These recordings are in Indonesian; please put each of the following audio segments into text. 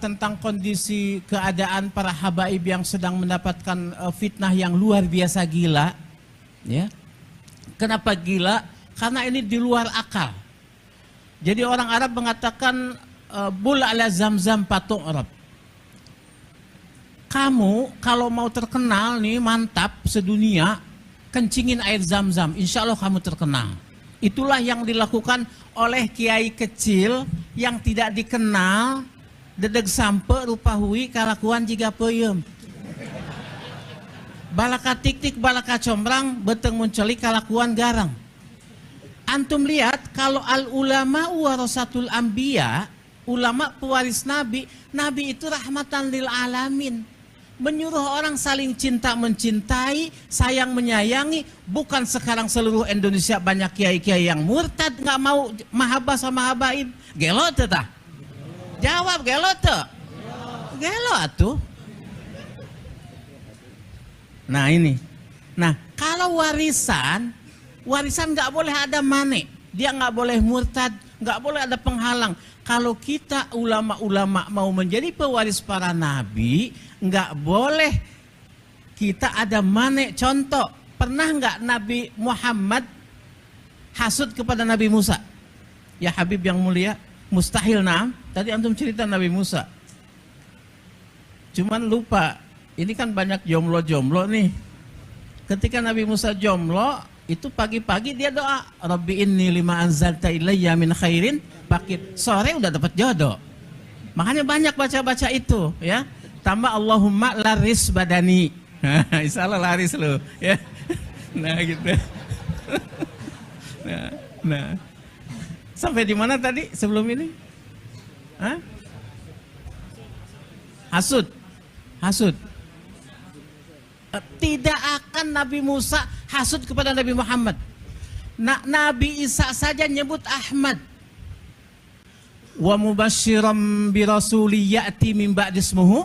tentang kondisi keadaan para habaib yang sedang mendapatkan fitnah yang luar biasa gila. Ya. Kenapa gila? Karena ini di luar akal. Jadi orang Arab mengatakan bul ala zamzam patung Arab. Kamu kalau mau terkenal nih mantap sedunia, kencingin air zam-zam, insya Allah kamu terkenal. Itulah yang dilakukan oleh kiai kecil yang tidak dikenal, dedeg sampe rupa hui kalakuan jika peyem. Balaka tik-tik balaka combrang beteng munculi kalakuan garang. Antum lihat kalau al ulama warasatul anbiya, ulama pewaris nabi, nabi itu rahmatan lil alamin. Menyuruh orang saling cinta mencintai, sayang menyayangi. Bukan sekarang seluruh Indonesia banyak kiai-kiai yang murtad, nggak mau mahabbah sama habaib. Gelo tah? Jawab gelo teh? Gelo atuh. Nah ini. Nah kalau warisan nggak boleh ada mane. Dia nggak boleh murtad, nggak boleh ada penghalang. Kalau kita ulama-ulama mau menjadi pewaris para nabi, nggak boleh kita ada mane. Contoh, pernah nggak Nabi Muhammad hasud kepada Nabi Musa? Ya Habib yang mulia, mustahil. Naam. Tadi antum cerita Nabi Musa. Cuman lupa, ini kan banyak jomblo-jomblo nih. Ketika Nabi Musa jomblo, itu pagi-pagi dia doa, Rabbi inni lima anzalta ilayya min khairin pakit. Sore udah dapat jodoh. Makanya banyak baca-baca itu ya. Tambah Allahumma laris badani. Insya Allah laris lo ya. Nah gitu. Nah. Sampai di mana tadi sebelum ini? Hah? Hasud. Tidak akan Nabi Musa hasud kepada Nabi Muhammad. Nabi Isa saja nyebut Ahmad. Wa mubasyiram bi rasuli ya'ti min ba'di ismuhu.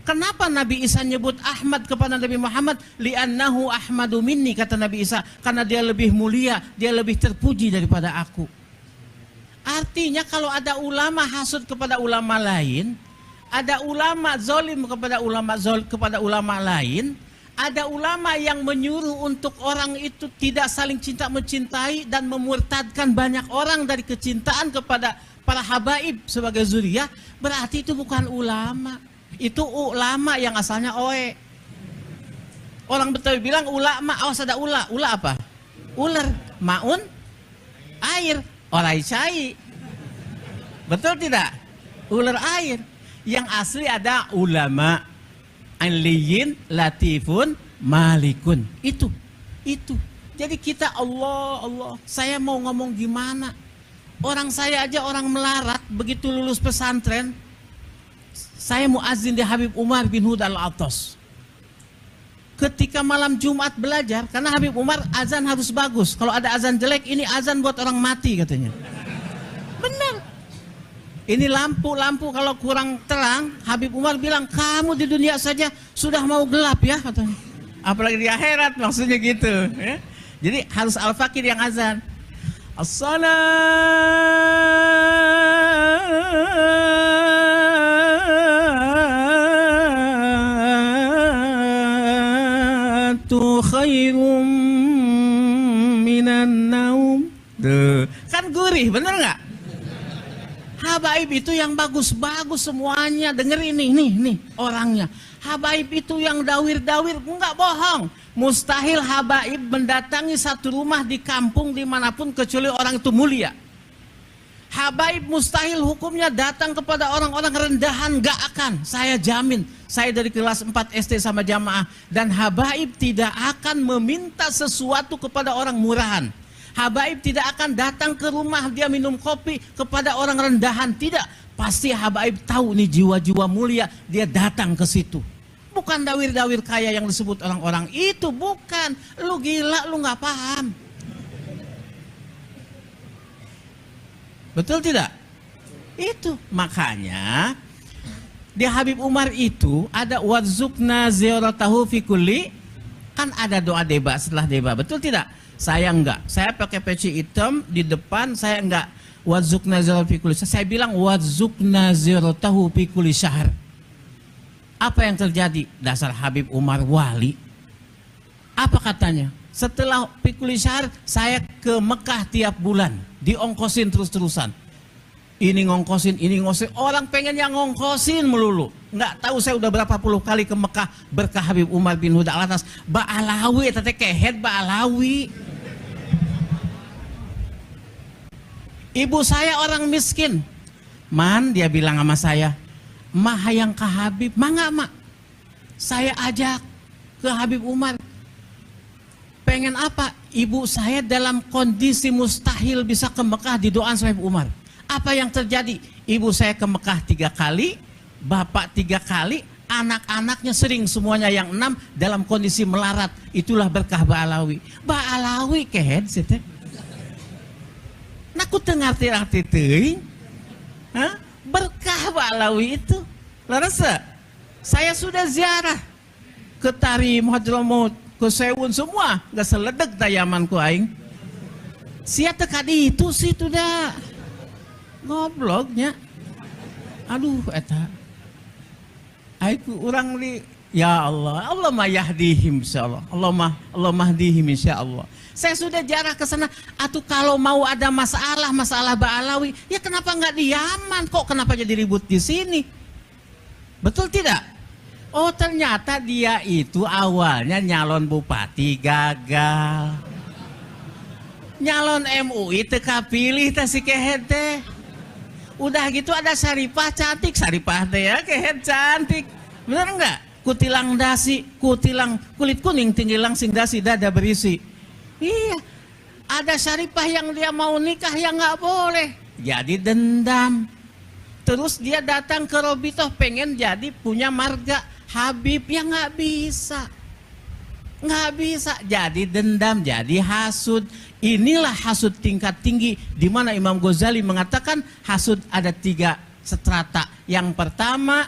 Kenapa Nabi Isa nyebut Ahmad kepada Nabi Muhammad? Li'annahu ahmadu minni, kata Nabi Isa, karena dia lebih mulia, dia lebih terpuji daripada aku. Artinya kalau ada ulama hasud kepada ulama lain, ada ulama zolim kepada ulama lain, ada ulama yang menyuruh untuk orang itu tidak saling cinta mencintai dan memurtadkan banyak orang dari kecintaan kepada para habaib sebagai zuriyah, berarti itu bukan ulama. Itu ulama yang asalnya oe. Orang Betawi bilang ulama, awas ada ula. Ula apa? Ular, maun, air, orai cai. Betul tidak? Ular air. Yang asli ada ulama, aliyin, latifun, malikun. Itu. Jadi kita Allah, saya mau ngomong gimana? Orang saya aja orang melarat, begitu lulus pesantren, saya muazin di Habib Umar bin Hud al-Attas. Ketika malam Jumat belajar, karena Habib Umar azan harus bagus. Kalau ada azan jelek, ini azan buat orang mati katanya. Benar. Ini lampu kalau kurang terang, Habib Umar bilang, kamu di dunia saja sudah mau gelap ya katanya. Apalagi di akhirat, maksudnya gitu. Ya? Jadi harus al-fakir yang azan. As-salatu khairum minan naum. Kan gurih, bener nggak? Habaib itu yang bagus-bagus semuanya. Denger ini, nih orangnya. Habaib itu yang dawir-dawir, enggak bohong. Mustahil habaib mendatangi satu rumah di kampung dimanapun kecuali orang itu mulia. Habaib mustahil hukumnya datang kepada orang-orang rendahan, enggak akan. Saya jamin, saya dari kelas 4 SD sama jamaah. Dan habaib tidak akan meminta sesuatu kepada orang murahan. Habaib tidak akan datang ke rumah dia minum kopi kepada orang rendahan, tidak. Pasti habaib tahu nih jiwa-jiwa mulia, dia datang ke situ. Bukan dawir-dawir kaya yang disebut orang-orang itu, bukan. Lu gila, lu nggak paham. Betul tidak? Itu makanya di Habib Umar itu ada wazukna ziyaratahu fi kulli, kan ada doa deba setelah deba, betul tidak? Saya enggak, saya pakai peci hitam di depan, saya enggak Wazukna ziro fi kulli syahr. Saya bilang wazukna ziro tahu fi kulli syahr. Apa yang terjadi? Dasar Habib Umar wali. Apa katanya? Setelah fi kulli syahr saya ke Mekah tiap bulan, diongkosin terus-terusan. Ini ngongkosin, ini ngongkosin. Orang pengen yang ngongkosin melulu. Nggak tahu saya udah berapa puluh kali ke Mekah berkah Habib Umar bin Huda Alatas. Ba'alawi, tete kehet Ba'alawi. Ibu saya orang miskin. Man, dia bilang sama saya, mah hayang ke Habib. Mah nggak, mak. Saya ajak ke Habib Umar. Pengen apa? Ibu saya dalam kondisi mustahil bisa ke Mekah didoain sama Habib Umar. Apa yang terjadi? Ibu saya ke Mekah 3 kali, bapak 3 kali, anak-anaknya sering semuanya yang 6 dalam kondisi melarat. Itulah berkah Ba'alawi. Ba'alawi kehed sih teh. Naku tengarti-arti teuing. Berkah Ba'alawi itu. Larasa, saya sudah ziarah ke Tarim, Hadramut, ke Sewun semua. Gak seledek dayamanku aing. Sia teka di itu sih tuh dah. Ngobloknya. Aduh eta. Aiku orang li ya Allah, Allah mah yahdihim insyaallah. Allah mahdihim insyaallah. Saya sudah jarah ke sana. Atau kalau mau ada masalah Ba'alawi, ya kenapa nggak di Yaman? Kok kenapa jadi ribut di sini? Betul tidak? Oh ternyata dia itu awalnya nyalon bupati gagal. Nyalon MUI teka pilih teh si kehet teh. Udah gitu ada Syarifah cantik, Syarifah teh ya kehet cantik. Bener enggak? Kutilang dasi, kutilang kulit kuning tinggi langsing dasi dada berisi. Iya, ada Syarifah yang dia mau nikah yang nggak boleh, jadi dendam. Terus dia datang ke Robitoh pengen jadi punya marga Habib yang nggak bisa, jadi dendam, jadi hasud. Inilah hasud tingkat tinggi, di mana Imam Ghazali mengatakan hasud ada 3 strata. Yang pertama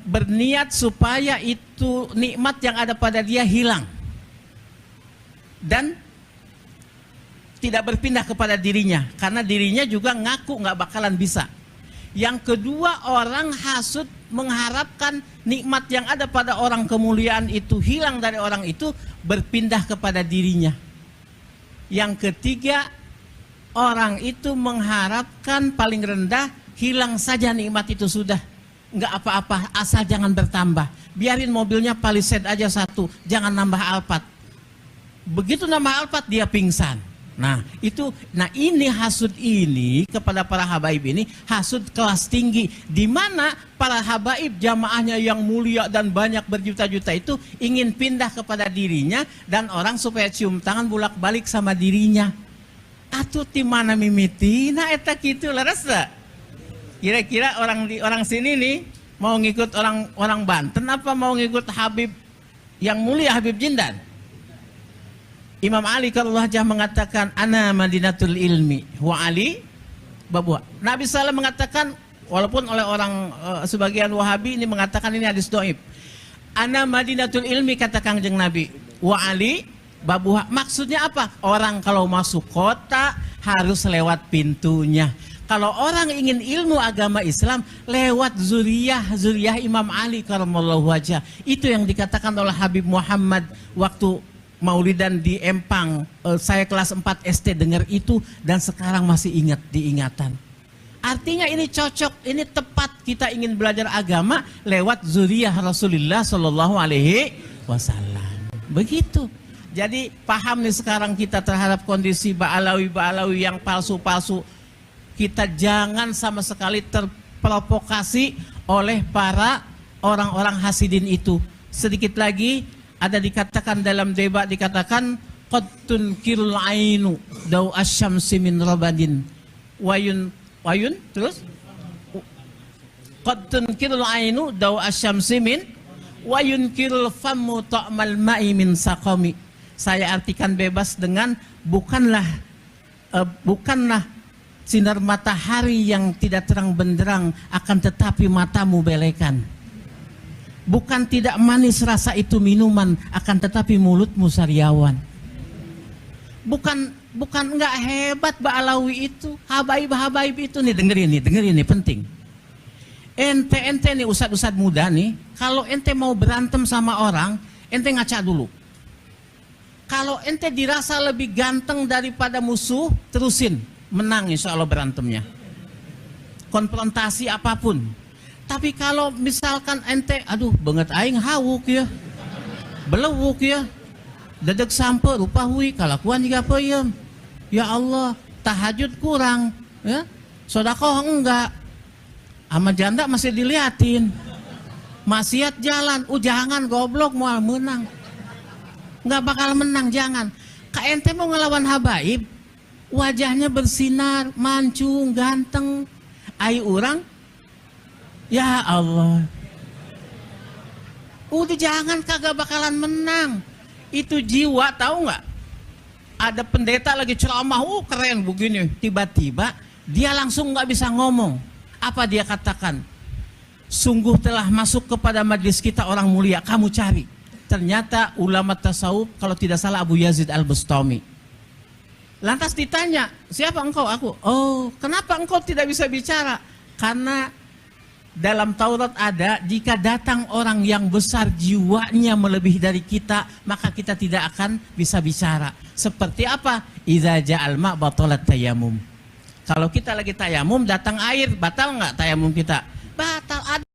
berniat supaya itu nikmat yang ada pada dia hilang dan tidak berpindah kepada dirinya, karena dirinya juga ngaku nggak bakalan bisa. Yang kedua, orang hasud mengharapkan nikmat yang ada pada orang kemuliaan itu hilang dari orang itu, berpindah kepada dirinya. Yang ketiga, orang itu mengharapkan paling rendah hilang saja nikmat itu sudah, nggak apa-apa, asal jangan bertambah. Biarin mobilnya Palisade aja 1, jangan nambah Alphard. Begitu nama Alphard dia pingsan. Nah ini hasud ini kepada para habaib ini hasud kelas tinggi, di mana para habaib jamaahnya yang mulia dan banyak berjuta-juta itu ingin pindah kepada dirinya dan orang supaya cium tangan bolak-balik sama dirinya. Atuh di mana mimiti? Nah eta kitu laras. Kira-kira orang sini nih mau ngikut orang Banten apa mau ngikut Habib yang mulia Habib Jindan? Imam Ali kalau Allah mengatakan ana madinatul ilmi wa Ali babwa. Nabi SAW mengatakan, walaupun oleh orang sebagian Wahabi ini mengatakan ini hadis dhaif. Ana madinatul ilmi kata Kangjeng Nabi, wa Ali babuha. Maksudnya apa? Orang kalau masuk kota harus lewat pintunya. Kalau orang ingin ilmu agama Islam lewat zuriyah Imam Ali karamallahu wajah. Itu yang dikatakan oleh Habib Muhammad waktu Maulidan di Empang. Saya kelas 4 SD dengar itu dan sekarang masih ingat diingatan. Artinya ini cocok, ini tepat kita ingin belajar agama lewat zuriyah Rasulullah Shallallahu Alaihi Wasallam. Begitu. Jadi paham nih sekarang kita terhadap kondisi Ba'alawi yang palsu-palsu. Kita jangan sama sekali terprovokasi oleh para orang-orang hasidin itu. Sedikit lagi ada dikatakan dalam debat, dikatakan qad tunkirul ainu daw asyamsi min rabadin wayun terus qad tunkirul ainu daw asyamsi min wayunkirul famu ta'mal ma'i min saqami. Saya artikan bebas dengan bukanlah sinar matahari yang tidak terang benderang, akan tetapi matamu belekan. Bukan tidak manis rasa itu minuman, akan tetapi mulutmu sariawan. Bukan Bukan enggak hebat Ba'alawi itu, habaib-habaib itu nih, dengerin nih penting. Ente nih ustad-ustad muda nih, kalau ente mau berantem sama orang, ente ngaca dulu. Kalau ente dirasa lebih ganteng daripada musuh, terusin, menang insya Allah berantemnya. Konfrontasi apapun. Tapi kalau misalkan ente, aduh banget aing hawuk ya, belewuk ya, dedek sampe rupa hui, kalakuan juga peyem. Ya Allah, tahajud kurang, ya, sodakoh enggak, sama janda masih diliatin, maksiat jalan, jangan goblok mau menang, nggak bakal menang, jangan. Kak ente mau ngelawan habaib, wajahnya bersinar, mancung, ganteng, ayu orang, ya Allah, udah jangan, kagak bakalan menang. Itu jiwa, tahu nggak? Ada pendeta lagi ceramah, keren begini, tiba-tiba dia langsung nggak bisa ngomong. Apa dia katakan? Sungguh telah masuk kepada majlis kita orang mulia, kamu cari. Ternyata ulama tasawuf, kalau tidak salah Abu Yazid Al-Bustami. Lantas ditanya, siapa engkau? Aku. Oh, kenapa engkau tidak bisa bicara? Karena dalam Taurat ada, jika datang orang yang besar jiwanya melebihi dari kita, maka kita tidak akan bisa bicara. Seperti apa? Idza ja'al ma' batalat tayamum. Kalau kita lagi tayamum, datang air, batal nggak tayamum kita? Batal.